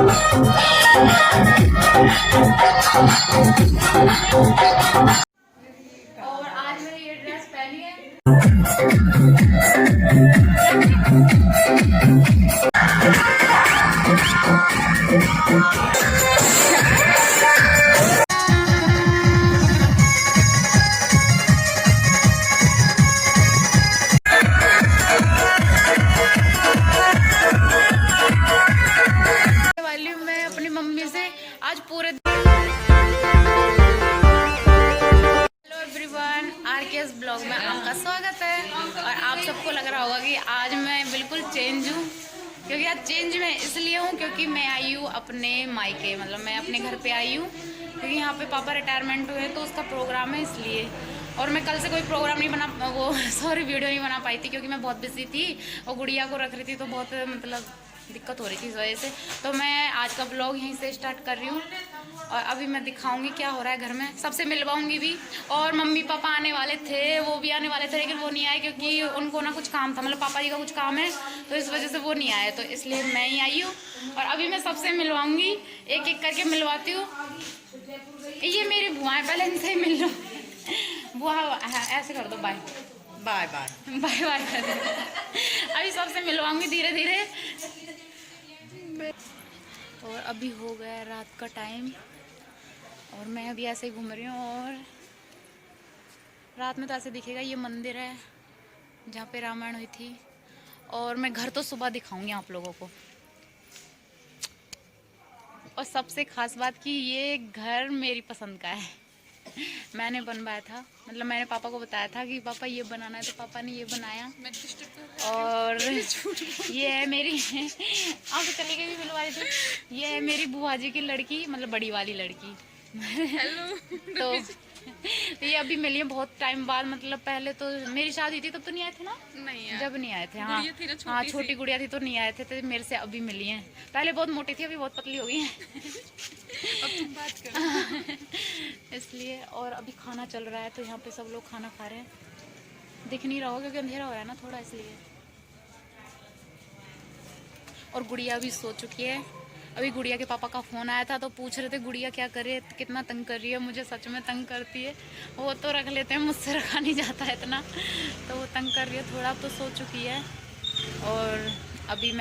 और आज मैंने ये ड्रेस पहनी है। वाली मैं अपनी मम्मी से आज पूरे। हेलो एवरीवन, आरकेएस ब्लॉग में आपका स्वागत है। और आप सबको लग रहा होगा कि आज मैं बिल्कुल चेंज हूँ, क्योंकि आज चेंज मैं इसलिए हूँ क्योंकि मैं आई हूँ अपने मायके, मतलब मैं अपने घर पे आई हूँ, क्योंकि यहाँ पे पापा रिटायरमेंट हुए तो उसका प्रोग्राम है इसलिए। और मैं कल से कोई प्रोग्राम नहीं बना वीडियो नहीं बना पाई थी क्योंकि मैं बहुत बिजी थी और गुड़िया को रख रही थी, तो बहुत मतलब दिक्कत हो रही थी इस वजह से। तो मैं आज का ब्लॉग यहीं से स्टार्ट कर रही हूँ और अभी मैं दिखाऊंगी क्या हो रहा है घर में, सबसे मिलवाऊंगी भी। और मम्मी पापा आने वाले थे, वो भी आने वाले थे, लेकिन वो नहीं आए क्योंकि उनको ना कुछ काम था, मतलब पापा जी का कुछ काम है, तो इस वजह से वो नहीं आए, तो इसलिए मैं ही आई हूँ। और अभी मैं सबसे मिलवाऊंगी, एक एक करके मिलवाती हूँ। ये मेरी बुआ है, पहले इनसे ही मिल लो। बुआ ऐसे कर दो, bye bye bye bye bye कर दो। अभी सबसे मिलवाऊंगी धीरे धीरे। और अभी हो गया रात का टाइम और मैं अभी ऐसे ही घूम रही हूँ। और रात में तो ऐसे दिखेगा, ये मंदिर है जहाँ पे रामायण हुई थी। और मैं घर तो सुबह दिखाऊंगी आप लोगों को। और सबसे खास बात कि ये घर मेरी पसंद का है, मैंने बनवाया था, मतलब मैंने पापा को बताया था कि पापा ये बनाना है, तो पापा ने ये बनाया। और ये है मेरी आप तो चली गई भी मिलवा रही थी, ये है मेरी बुआ जी की लड़की, मतलब बड़ी वाली लड़की। हेलो। तो ये अभी मिली है बहुत टाइम बाद, मतलब पहले तो मेरी शादी थी तब तो नहीं आए थे ना, नहीं यार, जब नहीं आए थे। हाँ हाँ, छोटी गुड़िया थी तो नहीं आए थे, तो मेरे से अभी मिली हैं। पहले बहुत मोटी थी, अभी बहुत पतली हो गई हैं। अब तुम बात करो। इसलिए। और अभी खाना चल रहा है तो यहाँ पे सब लोग खाना खा रहे हैं, दिख नहीं रहा होगा क्योंकि अंधेरा हो रहा है ना थोड़ा, इसलिए। और गुड़िया भी सो चुकी है। अभी गुड़िया के पापा का फ़ोन आया था तो पूछ रहे थे गुड़िया क्या कर रही है, कितना तंग कर रही है। मुझे सच में तंग करती है, वो तो रख लेते हैं, मुझसे रखा नहीं जाता है इतना, तो वो तंग कर रही है थोड़ा। अब तो सो चुकी है। और अभी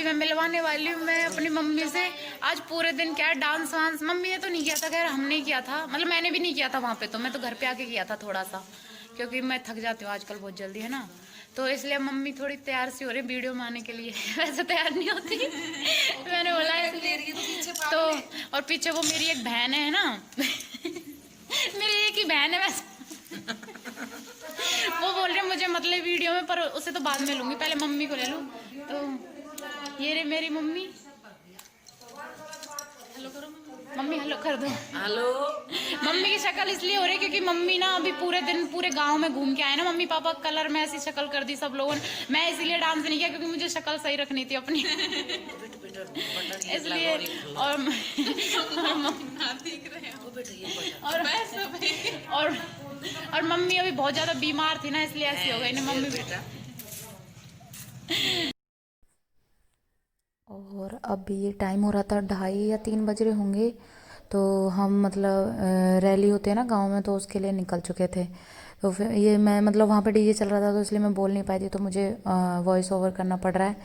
मैं मिलवाने वाली हूँ मैं अपनी मम्मी से। आज पूरे दिन क्या है, डांस वांस मम्मी ने तो नहीं किया था, खैर हमने किया था, मतलब मैंने भी नहीं किया था वहाँ पे, तो मैं तो घर पे आके किया था थोड़ा सा, क्योंकि मैं थक जाती हूँ आजकल बहुत जल्दी, है ना। तो इसलिए मम्मी थोड़ी तैयार सी हो रही वीडियो में आने के लिए। वैसे तैयार नहीं होती। मैंने बोला इसलिए तो। और पीछे वो मेरी एक बहन है ना। मेरी एक ही बहन है वैसे। वो बोल रहे मुझे मतलब वीडियो में, पर उसे तो बाद में लूंगी, पहले मम्मी को ले लूँ। तो ये रे मेरी मम्मी, हेलो करो मम्मी, हेलो कर दो। हेलो। मम्मी की शक्ल इसलिए हो रही है क्योंकि मम्मी ना अभी पूरे दिन पूरे गांव में घूम के आए ना, मम्मी पापा कलर में ऐसी शक्ल कर दी सब लोगों ने। मैं इसीलिए डांस नहीं किया क्योंकि मुझे शक्ल सही रखनी थी अपनी। इसलिए। और मम्मी अभी बहुत ज्यादा बीमार थी ना, इसलिए ऐसी हो गई ना मम्मी बेटा। और अभी ये टाइम हो रहा था 2:30 या 3 बज रहे होंगे, तो हम मतलब रैली होते हैं ना गांव में, तो उसके लिए निकल चुके थे। तो फिर ये मैं मतलब वहाँ पे डीजे चल रहा था तो इसलिए मैं बोल नहीं पाई थी, तो मुझे वॉइस ओवर करना पड़ रहा है।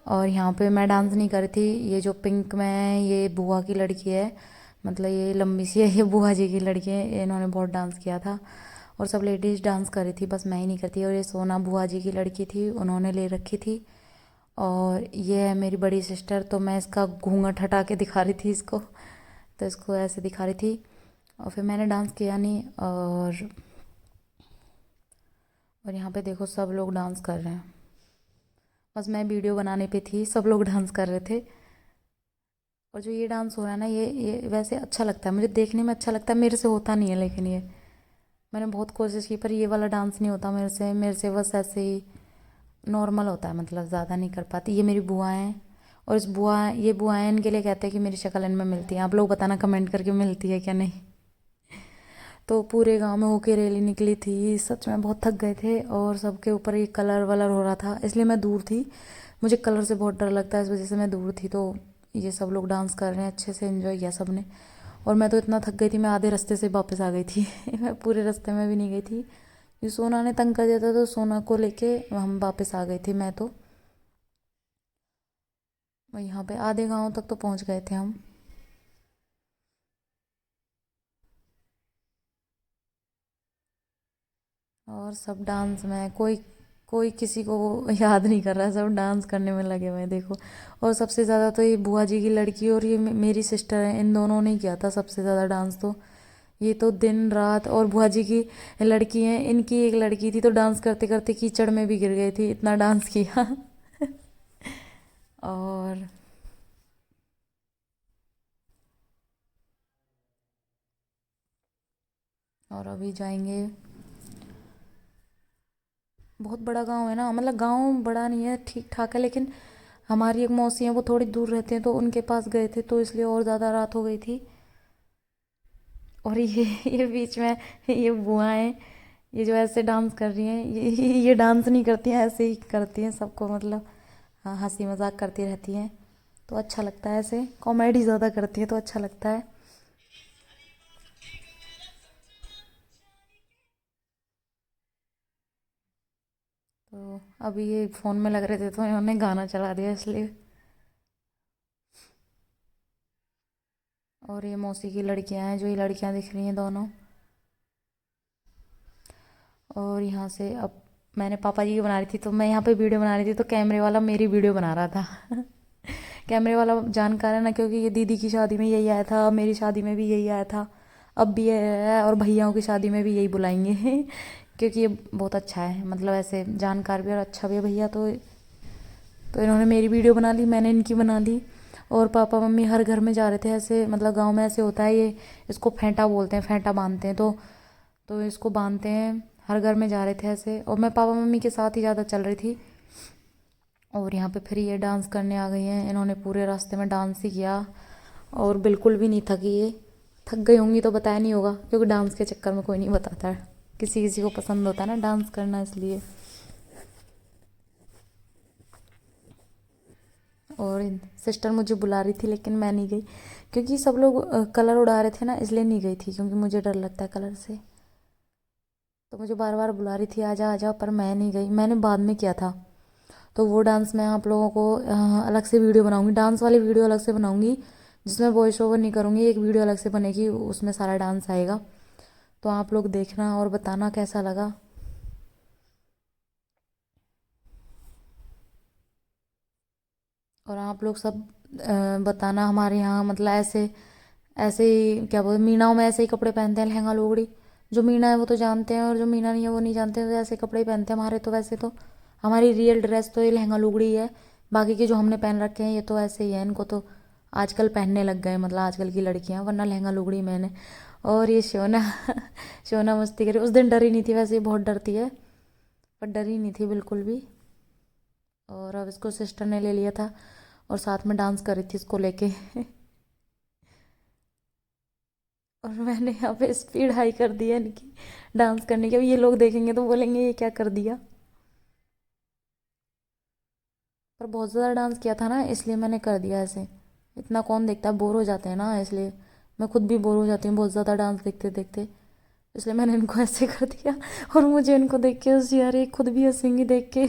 और यहाँ पे मैं डांस नहीं कर रही थी। ये जो पिंक में है ये बुआ की लड़की है, मतलब ये लंबी सी है, ये बुआ जी की लड़की है, इन्होंने बहुत डांस किया था। और सब लेडीज़ डांस कर रही थी, बस मैं ही नहीं करती। और ये सोना बुआ जी की लड़की थी, उन्होंने ले रखी थी। और ये है मेरी बड़ी सिस्टर, तो मैं इसका घूंघट हटा के दिखा रही थी इसको, तो इसको ऐसे दिखा रही थी। और फिर मैंने डांस किया नहीं। और यहाँ पे देखो सब लोग डांस कर रहे हैं, बस मैं वीडियो बनाने पे थी, सब लोग डांस कर रहे थे। और जो ये डांस हो रहा है ना, ये वैसे अच्छा लगता है मुझे, देखने में अच्छा लगता है, मेरे से होता नहीं है, लेकिन ये मैंने बहुत कोशिश की पर ये वाला डांस नहीं होता मेरे से बस ऐसे ही नॉर्मल होता है, मतलब ज़्यादा नहीं कर पाती। ये मेरी बुआएं हैं, और ये बुआएं इनके लिए कहते हैं कि मेरी शक्ल इनमें मिलती है। आप लोग बताना कमेंट करके मिलती है क्या नहीं। तो पूरे गांव में होके रैली निकली थी, सच में बहुत थक गए थे और सबके ऊपर ये कलर वलर हो रहा था, इसलिए मैं दूर थी, मुझे कलर से बहुत डर लगता है, इस वजह से मैं दूर थी। तो ये सब लोग डांस कर रहे हैं, अच्छे से एंजॉय किया सबने। और मैं तो इतना थक गई थी, मैं आधे रास्ते से वापस आ गई थी मैं पूरे रास्ते में भी नहीं गई थी। ये सोना ने तंग कर दिया था, तो सोना को लेके हम वापस आ गए थे। मैं तो यहाँ पे आधे गांव तक तो पहुंच गए थे हम। और सब डांस में, कोई कोई किसी को याद नहीं कर रहा है, सब डांस करने में लगे हुए हैं देखो। और सबसे ज़्यादा तो ये बुआ जी की लड़की और ये मेरी सिस्टर है, इन दोनों ने किया था सबसे ज़्यादा डांस। तो ये तो दिन रात, और बुआ जी की लड़की है, इनकी एक लड़की थी तो डांस करते करते कीचड़ में भी गिर गई थी, इतना डांस किया और अभी जाएंगे। बहुत बड़ा गांव है ना, मतलब गांव बड़ा नहीं है, ठीक ठाक है, लेकिन हमारी एक मौसी है वो थोड़ी दूर रहते हैं, तो उनके पास गए थे, तो इसलिए और ज़्यादा रात हो गई थी। और ये बीच में ये बुआएं, ये जो ऐसे डांस कर रही हैं, ये डांस नहीं करती हैं, ऐसे ही करती हैं सबको, मतलब हाँ हंसी मजाक करती रहती हैं। तो अच्छा लगता है, ऐसे कॉमेडी ज़्यादा करती हैं तो अच्छा लगता है। तो अभी ये फ़ोन में लग रहे थे तो इन्होंने गाना चला दिया इसलिए। और ये मौसी की लड़कियां हैं, जो ये लड़कियां दिख रही हैं दोनों। और यहाँ से अब मैंने पापा जी की बना रही थी, तो मैं यहाँ पे वीडियो बना रही थी, तो कैमरे वाला मेरी वीडियो बना रहा था कैमरे वाला जानकार है ना, क्योंकि ये दीदी की शादी में यही आया था, मेरी शादी में भी यही आया था, अब भी यही आया है, और भैयाओं की शादी में भी यही बुलाएंगे क्योंकि ये बहुत अच्छा है, मतलब ऐसे जानकार भी और अच्छा भी है भैया। तो इन्होंने मेरी वीडियो बना ली, मैंने इनकी बना ली। और पापा मम्मी हर घर में जा रहे थे ऐसे, मतलब गांव में ऐसे होता है, ये इसको फेंटा बोलते हैं, फेंटा बांधते हैं, तो इसको बांधते हैं, हर घर में जा रहे थे ऐसे। और मैं पापा मम्मी के साथ ही ज़्यादा चल रही थी। और यहाँ पे फिर ये डांस करने आ गई हैं, इन्होंने पूरे रास्ते में डांस ही किया, और बिल्कुल भी नहीं थकी ये। थक गई होंगी तो बताया नहीं होगा, क्योंकि डांस के चक्कर में कोई नहीं बताता है, किसी किसी को पसंद होता है ना डांस करना, इसलिए। और सिस्टर मुझे बुला रही थी, लेकिन मैं नहीं गई, क्योंकि सब लोग कलर उड़ा रहे थे ना, इसलिए नहीं गई थी, क्योंकि मुझे डर लगता है कलर से। तो मुझे बार बार बुला रही थी, आजा आजा, पर मैं नहीं गई, मैंने बाद में किया था। तो वो डांस मैं आप लोगों को अलग से वीडियो बनाऊंगी, डांस वाली वीडियो अलग से बनाऊंगी, जिसमें वॉइस ओवर नहीं करूँगी, एक वीडियो अलग से बनेगी, उसमें सारा डांस आएगा। तो आप लोग देखना और बताना कैसा लगा। और आप लोग सब बताना, हमारे यहाँ मतलब ऐसे ऐसे ही क्या बोलते, मीनाओं में ऐसे ही कपड़े पहनते हैं, लहंगा लुगड़ी। जो मीना है वो तो जानते हैं, और जो मीना नहीं है वो नहीं जानते हैं, तो ऐसे कपड़े ही पहनते हैं हमारे तो। वैसे तो हमारी रियल ड्रेस तो ये लहंगा लुगड़ी है, बाकी के जो हमने पहन रखे हैं ये तो ऐसे ही है, इनको तो आजकल पहनने लग गए, मतलब आजकल की लड़कियां, वरना लहंगा लुगड़ी मैंने। और ये शोना शोना मस्ती करी, उस दिन डरी नहीं थी, वैसे ही बहुत डरती है, पर डरी नहीं थी बिल्कुल भी। और अब इसको सिस्टर ने ले लिया था, और साथ में डांस कर रही थी इसको लेके और मैंने यहाँ पे स्पीड हाई कर दी है इनकी डांस करने की, अब ये लोग देखेंगे तो बोलेंगे ये क्या कर दिया। पर बहुत ज़्यादा डांस किया था ना, इसलिए मैंने कर दिया ऐसे। इतना कौन देखता है, बोर हो जाते हैं ना, इसलिए मैं खुद भी बोर हो जाती हूँ बहुत ज़्यादा डांस देखते देखते, इसलिए मैंने इनको ऐसे कर दिया। और मुझे इनको देख के हंसी आ रही, खुद भी हंसेंगी देख के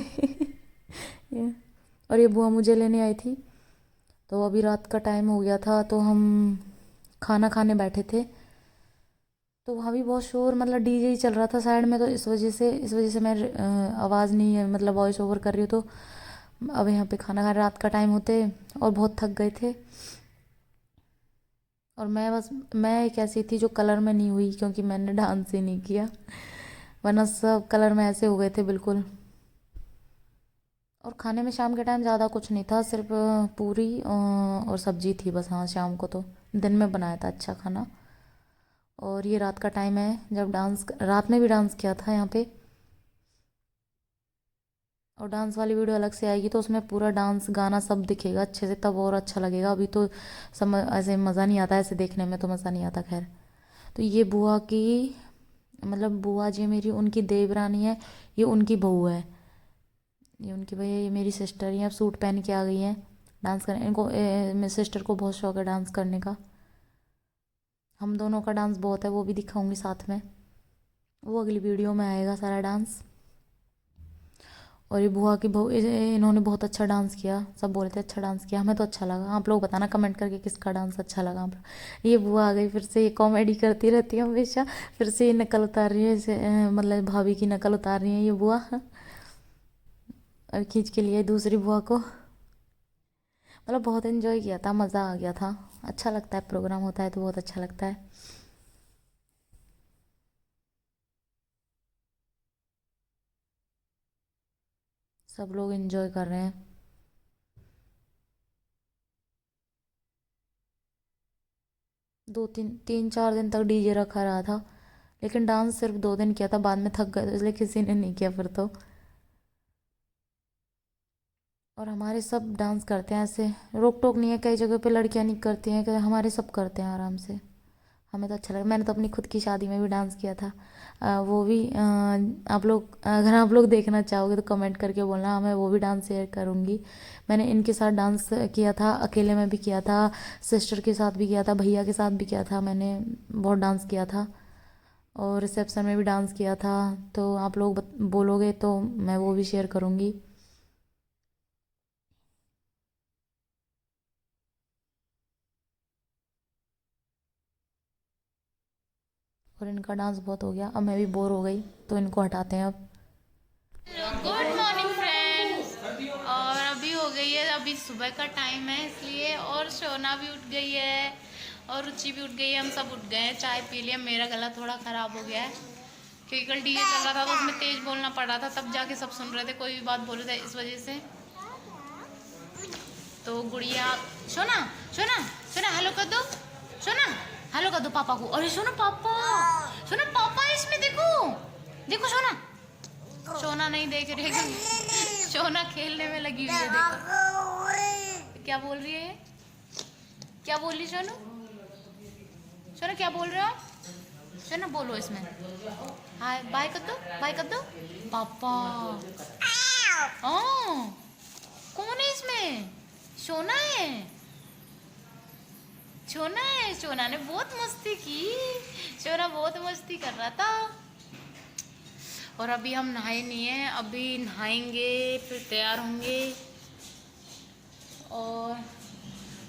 और ये बुआ मुझे लेने आई थी। तो अभी रात का टाइम हो गया था, तो हम खाना खाने बैठे थे, तो वहाँ भी बहुत शोर, मतलब डीजे ही चल रहा था साइड में, तो इस वजह से मैं आवाज़ नहीं है, मतलब वॉइस ओवर कर रही हूँ। तो अब यहाँ पे खाना खा रात का टाइम होते, और बहुत थक गए थे। और मैं एक ऐसी थी जो कलर में नहीं हुई, क्योंकि मैंने डांस ही नहीं किया, वरना सब कलर में ऐसे हो गए थे बिल्कुल। और खाने में शाम के टाइम ज़्यादा कुछ नहीं था, सिर्फ पूरी और सब्जी थी बस। हाँ शाम को तो, दिन में बनाया था अच्छा खाना। और ये रात का टाइम है, जब डांस, रात में भी डांस किया था यहाँ पे। और डांस वाली वीडियो अलग से आएगी, तो उसमें पूरा डांस गाना सब दिखेगा अच्छे से, तब और अच्छा लगेगा। अभी तो समझ ऐसे मज़ा नहीं आता, ऐसे देखने में तो मज़ा नहीं आता। खैर, तो ये बुआ की, मतलब बुआ जी मेरी, उनकी देवरानी है, ये उनकी बहू है। ये उनकी भैया, ये मेरी सिस्टर, ये अब सूट पहन के आ गई हैं डांस करने। इनको मेरी सिस्टर को बहुत शौक है डांस करने का। हम दोनों का डांस बहुत है, वो भी दिखाऊंगी साथ में, वो अगली वीडियो में आएगा सारा डांस। और ये बुआ की बहू, इन्होंने बहुत अच्छा डांस किया, सब बोलते अच्छा डांस किया, हमें तो अच्छा लगा। आप लोग बताना कमेंट करके किसका डांस अच्छा लगा आप लोग। ये बुआ आ गई फिर से, ये कॉमेडी करती रहती है हमेशा। फिर से ये नकल उतार रही है, मतलब भाभी की नकल उतार रही है ये बुआ। और खींच के लिए दूसरी बुआ को। मतलब बहुत एंजॉय किया था, मज़ा आ गया था। अच्छा लगता है, प्रोग्राम होता है तो बहुत अच्छा लगता है। सब लोग एंजॉय कर रहे हैं। 2 3 4 दिन तक डीजे रखा रहा था, लेकिन डांस सिर्फ 2 दिन किया था, बाद में थक गए तो इसलिए किसी ने नहीं किया फिर तो। और हमारे सब डांस करते हैं ऐसे, रोक टोक नहीं है। कई जगह पे लड़कियां नहीं करती हैं, हमारे सब करते हैं आराम से। हमें तो अच्छा लगा। मैंने तो अपनी खुद की शादी में भी डांस किया था। वो भी आप लोग, अगर आप लोग देखना चाहोगे तो कमेंट करके बोलना, मैं वो भी डांस शेयर करूँगी। मैंने इनके साथ डांस किया था, अकेले में भी किया था, सिस्टर के साथ भी किया था, भैया के साथ भी किया था। मैंने बहुत डांस किया था और रिसेप्शन में भी डांस किया था। तो आप लोग बोलोगे तो मैं वो भी शेयर करूँगी। और इनका डांस बहुत हो गया, अब मैं भी बोर हो गई तो इनको हटाते हैं अब। Good morning friends. और अभी हो गई है, अभी सुबह का टाइम है इसलिए, और सोना भी उठ गई है और रुचि भी उठ गई है, हम सब उठ गए हैं, चाय पी लिया। मेरा गला थोड़ा ख़राब हो गया है क्योंकि कल डीजे चल रहा था तो उसमें तेज़ बोलना पड़ रहा था, तब जाके सब सुन रहे थे, कोई भी बात बोल रहे थे, इस वजह से। तो गुड़िया, सोना सोना सोना हेलो कर दो, सोना हेलो कर दो पापा को। अरे सोना पापा, सोना पापा है इसमें, देखो देखो सोना। सोना नहीं देख रही है, सोना खेलने में लगी हुई है, देखो क्या बोल रही है। क्या बोल रही सोनू, सोना क्या बोल रहे हो आप? सोना बोलो इसमें, हाय बाय कर दो, बाय कर दो पापा। हाँ कौन है इसमें, सोना है, सोना है। सोना ने बहुत मस्ती की, सोना बहुत मस्ती कर रहा था। और अभी हम नहाए नहीं हैं, अभी नहाएंगे फिर तैयार होंगे। और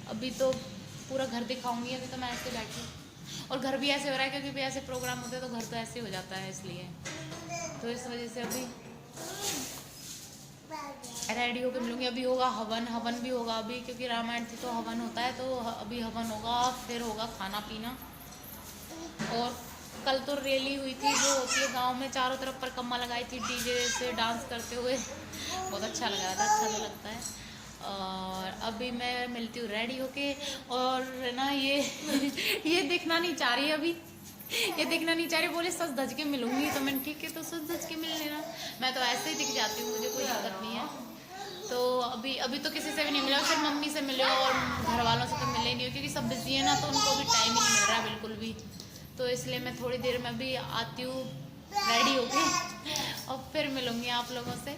अभी तो पूरा घर दिखाऊंगी, अभी तो मैं ऐसे बैठी, और घर भी ऐसे हो रहा है क्योंकि भी ऐसे प्रोग्राम होते हैं तो घर तो ऐसे हो जाता है, इसलिए तो इस वजह से अभी रेडी होकर मिलूंगी। अभी होगा हवन, हवन भी होगा अभी, क्योंकि रामायण थी तो हवन होता है, तो अभी हवन होगा, फिर होगा खाना पीना। और कल तो रैली हुई थी जो होती है गांव में, चारों तरफ पर कम्मा लगाई थी डीजे से डांस करते हुए, बहुत अच्छा लग रहा था, अच्छा तो लगता है। और अभी मैं मिलती हूँ रेडी होके, और ना ये ये दिखना नहीं चाह रही अभी, ये दिखना नहीं चाह रही, बोले सच धज के मिलूंगी, तो मैंने ठीक है तो सच धज के मिल लेना, मैं तो ऐसे ही दिख जाती हूँ, मुझे कोई दिक्कत नहीं है। तो अभी अभी तो किसी से भी नहीं मिला, सिर्फ मम्मी से मिले और घर वालों से तो मिले नहीं हो, क्योंकि सब बिजी है ना, तो उनको भी टाइम ही नहीं मिल रहा है बिल्कुल भी। तो इसलिए मैं थोड़ी देर में भी आती हूँ रेडी होके और फिर मिलूंगी आप लोगों से।